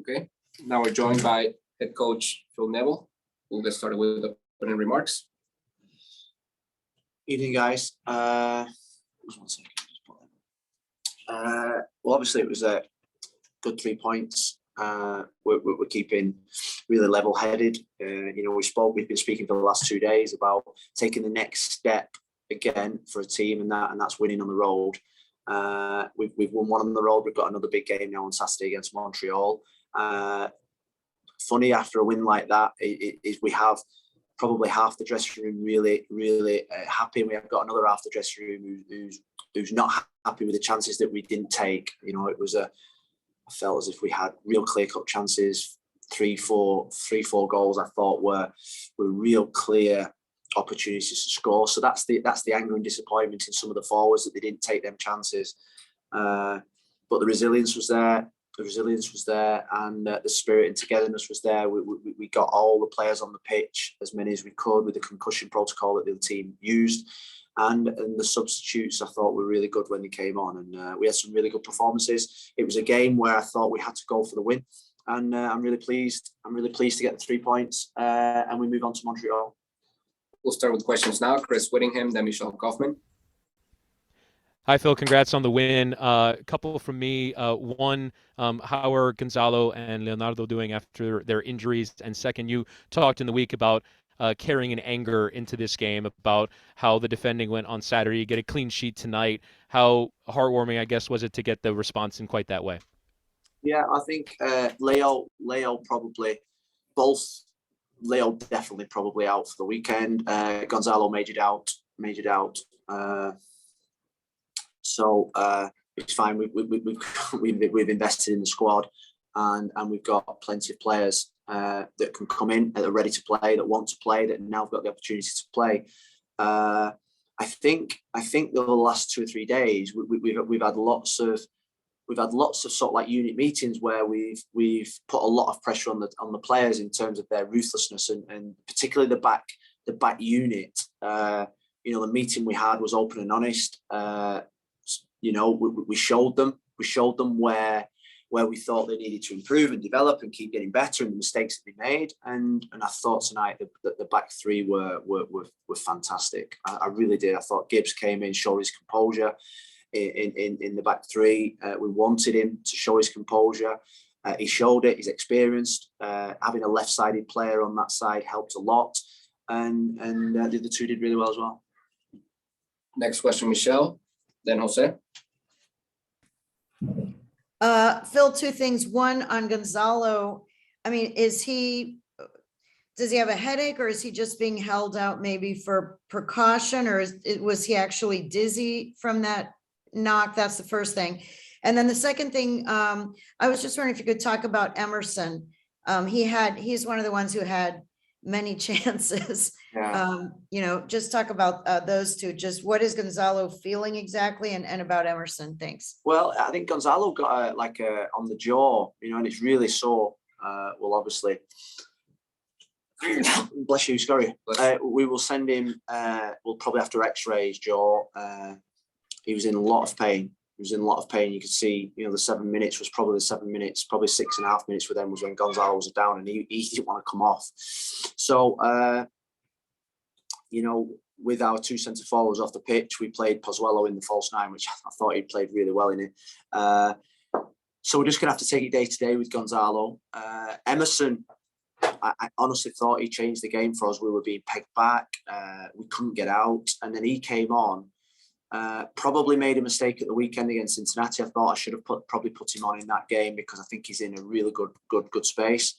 Okay. Now we're joined by head coach Phil Neville. We'll get started with the opening remarks. Evening, guys. One second. Well, obviously it was a good 3 points. We're keeping really level-headed. We've been speaking for the last 2 days about taking the next step again for a team, and that's winning on the road. We've won one on the road. We've got another big game now on Saturday against Montreal. Funny, after a win like that, is we have probably half the dressing room really happy, and we have got another half the dressing room who's not happy with the chances that we didn't take. I felt as if we had real clear-cut chances, three, four goals. I thought were real clear opportunities to score. So that's the anger and disappointment in some of the forwards that they didn't take them chances. But the resilience was there. And the spirit and togetherness was there. We got all the players on the pitch, as many as we could, with the concussion protocol that the team used. And the substitutes, I thought, were really good when they came on. And we had some really good performances. It was a game where I thought we had to go for the win. And I'm really pleased. I'm really pleased to get the 3 points. And we move on to Montreal. We'll start with questions now. Chris Whittingham, then Michelle Kaufman. Hi, Phil. Congrats on the win. A couple from me. One, how are Gonzalo and Leonardo doing after their injuries? And second, you talked in the week about carrying an anger into this game, about how the defending went on Saturday. You get a clean sheet tonight. How heartwarming, I guess, was it to get the response in quite that way? Yeah, I think Leo probably, both Leo definitely probably out for the weekend. Gonzalo majored out. So it's fine. We've invested in the squad, and we've got plenty of players that can come in, that are ready to play, that want to play, that now have got the opportunity to play. I think the last 2 or 3 days we've had lots of sort of like unit meetings where we've put a lot of pressure on the players in terms of their ruthlessness, and particularly the back unit. The meeting we had was open and honest. We showed them where we thought they needed to improve and develop and keep getting better, and the mistakes that they made. And I thought tonight that the back three were fantastic. I really did. I thought Gibbs came in, showed his composure in the back three. We wanted him to show his composure. He showed it. He's experienced. Having a left-sided player on that side helped a lot. And the other two did really well as well. Next question, Michelle, then Jose. Phil, 2 things. One, on Gonzalo, I mean, does he have a headache, or is he just being held out maybe for precaution, or was he actually dizzy from that knock? That's the first thing. And then the second thing, I was just wondering if you could talk about Emerson. He's one of the ones who had many chances. Yeah. Just talk about those two. Just what is Gonzalo feeling exactly, and about Emerson? Thanks. Well, I think Gonzalo got on the jaw, and it's really sore. Well, obviously, bless you, sorry. We will send him. We'll probably have to X-ray his jaw. He was in a lot of pain. You could see, the 7 minutes was probably the 7 minutes, probably 6.5 minutes for them was when Gonzalo was down, and he didn't want to come off. So, with our 2 centre forwards off the pitch, we played Pozuelo in the false 9, which I thought he played really well in it. So we're just going to have to take it day to day with Gonzalo. Emerson, I honestly thought he changed the game for us. We were being pegged back. We couldn't get out. And then he came on. Probably made a mistake at the weekend against Cincinnati. I thought I should have probably put him on in that game, because I think he's in a really good space.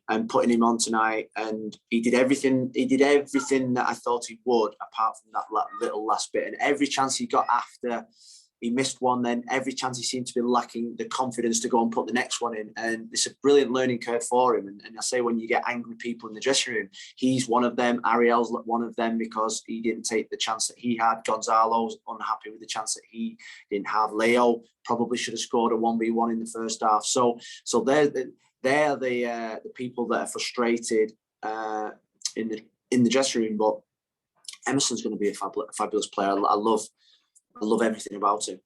And putting him on tonight, and he did everything that I thought he would, apart from that little last bit. And every chance he got after he missed one, then every chance he seemed to be lacking the confidence to go and put the next one in. And it's a brilliant learning curve for him. And I say, when you get angry people in the dressing room, he's one of them. Ariel's one of them, because he didn't take the chance that he had. Gonzalo's unhappy with the chance that he didn't have. Leo probably should have scored a 1v1 in the first half. So they're the people that are frustrated in the dressing room. But Emerson's going to be a fabulous player. I love everything about him.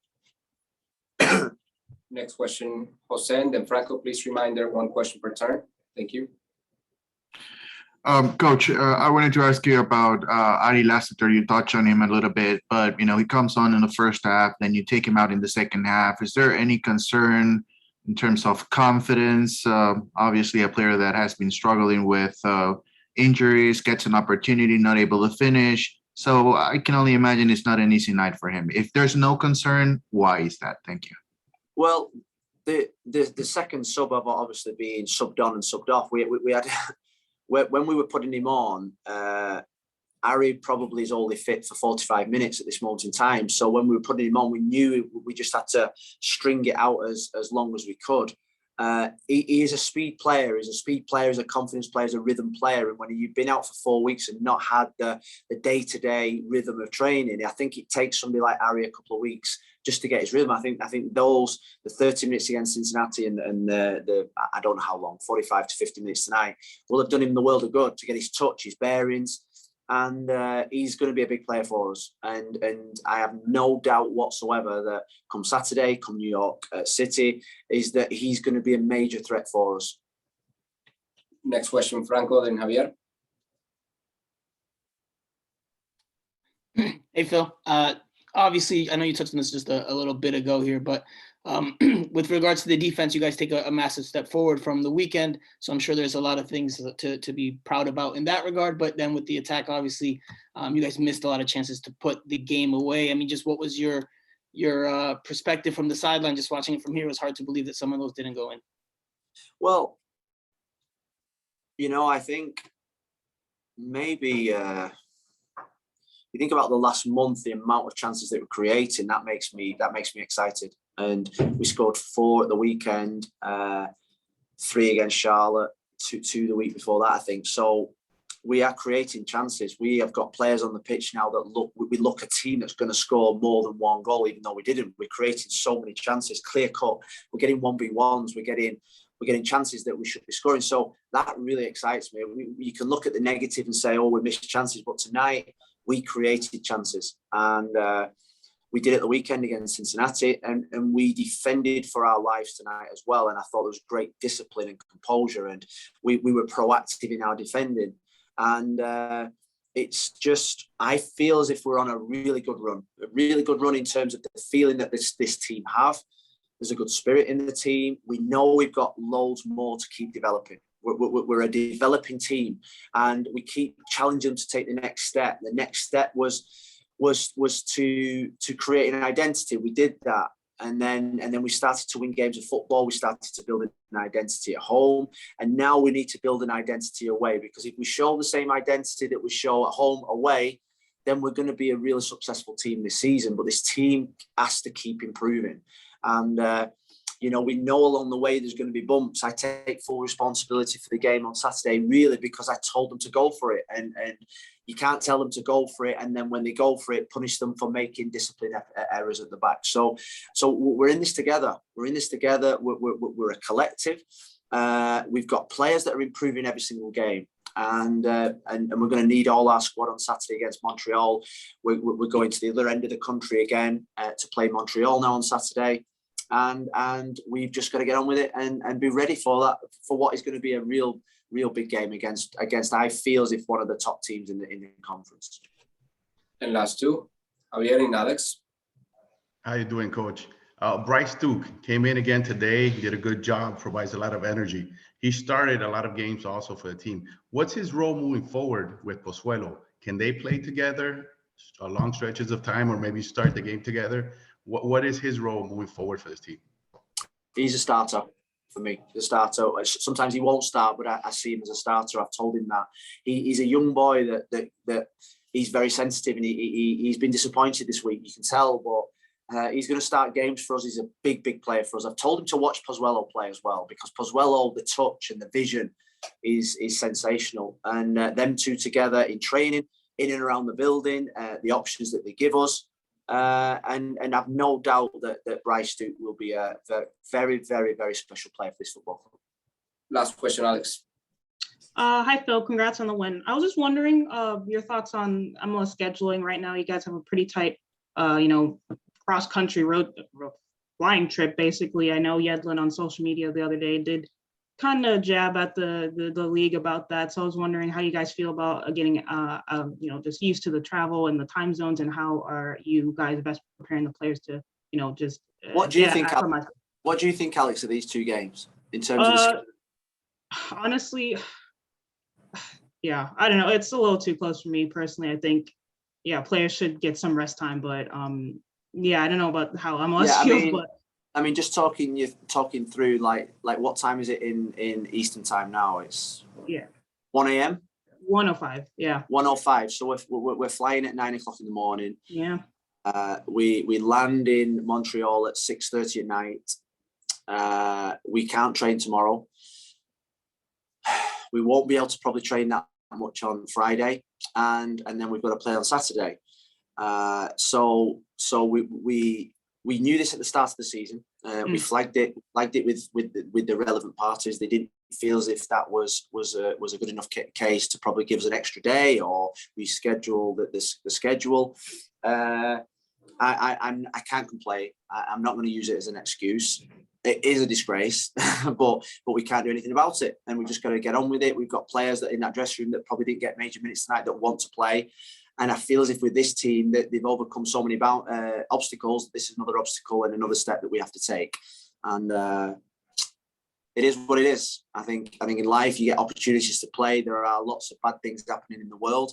Next question, Jose, and then Franco, please reminder 1 question per turn. Thank you. Coach, I wanted to ask you about Ari Lassiter. You touched on him a little bit, but he comes on in the first half, then you take him out in the second half. Is there any concern in terms of confidence? Obviously, a player that has been struggling with injuries, gets an opportunity, not able to finish. So I can only imagine it's not an easy night for him. If there's no concern, why is that? Thank you. Well, the second sub of obviously being subbed on and subbed off, we had when we were putting him on, Ari probably is only fit for 45 minutes at this moment in time. So when we were putting him on, we knew we just had to string it out as long as we could. He is a speed player. He's a speed player. He's a confidence player. He's a rhythm player. And when you've been out for 4 weeks and not had the day-to-day rhythm of training, I think it takes somebody like Ari a couple of weeks just to get his rhythm. I think the 30 minutes against Cincinnati and the I don't know how long, 45 to 50 minutes tonight, will have done him the world of good to get his touch, his bearings. And he's going to be a big player for us. And I have no doubt whatsoever that come Saturday, come New York City, is that he's going to be a major threat for us. Next question, Franco, then Javier. Hey, Phil. Obviously, I know you touched on this just a little bit ago here, but with regards to the defense, you guys take a massive step forward from the weekend. So I'm sure there's a lot of things to be proud about in that regard. But then with the attack, obviously, you guys missed a lot of chances to put the game away. I mean, just what was your perspective from the sideline? Just watching it from here, it was hard to believe that some of those didn't go in. Well, I think maybe you think about the last month, the amount of chances that we're creating, that makes me excited. And we scored 4 at the weekend, 3 against Charlotte, 2 the week before that, I think. So we are creating chances. We have got players on the pitch now that we look a team that's going to score more than 1 goal, even though we didn't. We're creating so many chances, clear cut. We're getting 1v1s. We're getting chances that we should be scoring. So that really excites me. You can look at the negative and say, oh, we missed chances. But tonight we created chances. And we did it the weekend against Cincinnati, and we defended for our lives tonight as well. And I thought there was great discipline and composure, and we were proactive in our defending. And it's just, I feel as if we're on a really good run in terms of the feeling that this team have. There's a good spirit in the team. We know we've got loads more to keep developing. We're a developing team, and we keep challenging them to take the next step. The next step was to create an identity. We did that, and then we started to win games of football. We started to build an identity at home, and now we need to build an identity away, because if we show the same identity that we show at home away, then we're going to be a really successful team this season. But this team has to keep improving, and we know along the way there's going to be bumps. I take full responsibility for the game on Saturday, really, because I told them to go for it. And you can't tell them to go for it, and then when they go for it, punish them for making discipline errors at the back. So we're in this together. We're a collective. We've got players that are improving every single game. And we're going to need all our squad on Saturday against Montreal. We're going to the other end of the country again to play Montreal now on Saturday. And we've just got to get on with it and be ready for that, for what is going to be a real big game against I feel as if one of the top teams in the conference. And last 2, Javier and Alex. How you doing, Coach? Bryce Duke came in again today, did a good job, provides a lot of energy. He started a lot of games also for the team. What's his role moving forward with Pozuelo? Can they play together long stretches of time, or maybe start the game together? What is his role moving forward for this team? He's a starter for me. The starter. Sometimes he won't start, but I see him as a starter. I've told him that. He's a young boy that he's very sensitive, and he's been disappointed this week. You can tell, but he's going to start games for us. He's a big player for us. I've told him to watch Pozuelo play as well, because Pozuelo, the touch and the vision is sensational. And them two together in training, in and around the building, the options that they give us. And I've no doubt that Bryce Duke will be a very special player for this football club. Last question, Alex. Hi, Phil. Congrats on the win. I was just wondering your thoughts on MLS scheduling right now. You guys have a pretty tight, cross-country road flying trip, basically. I know Yedlin on social media the other day did kind of jab at the league about that. So I was wondering how you guys feel about getting, just used to the travel and the time zones, and how are you guys best preparing the players to, just What do you think? acclimate? What do you think, Alex, of these two games in terms of the Honestly, yeah, I don't know. It's a little too close for me personally. I think, yeah, players should get some rest time, but yeah, I don't know about how MLS feels, but I mean, just talking through like what time is it in Eastern time now? It's 1 a.m. 105, yeah. 1:05. So we're flying at 9 o'clock in the morning. Yeah. We land in Montreal at 6:30 at night. We can't train tomorrow. We won't be able to probably train that much on Friday, and then we've got to play on Saturday. So we knew this at the start of the season. We flagged it with the relevant parties. They didn't feel as if that was a good enough case to probably give us an extra day or reschedule the schedule. I can't complain. I'm not going to use it as an excuse. It is a disgrace, but we can't do anything about it, and we've just got to get on with it. We've got players that in that dressing room that probably didn't get major minutes tonight that want to play. And I feel as if with this team that they've overcome so many obstacles. This is another obstacle and another step that we have to take. And it is what it is. I think in life you get opportunities to play. There are lots of bad things happening in the world,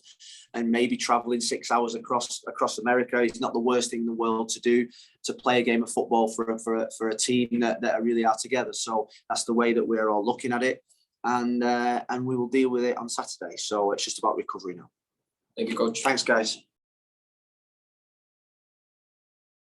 and maybe traveling 6 hours across America is not the worst thing in the world to do, to play a game of football for a team that really are together. So that's the way that we're all looking at it, and we will deal with it on Saturday. So it's just about recovery now. Thank you, Coach. Thanks, guys.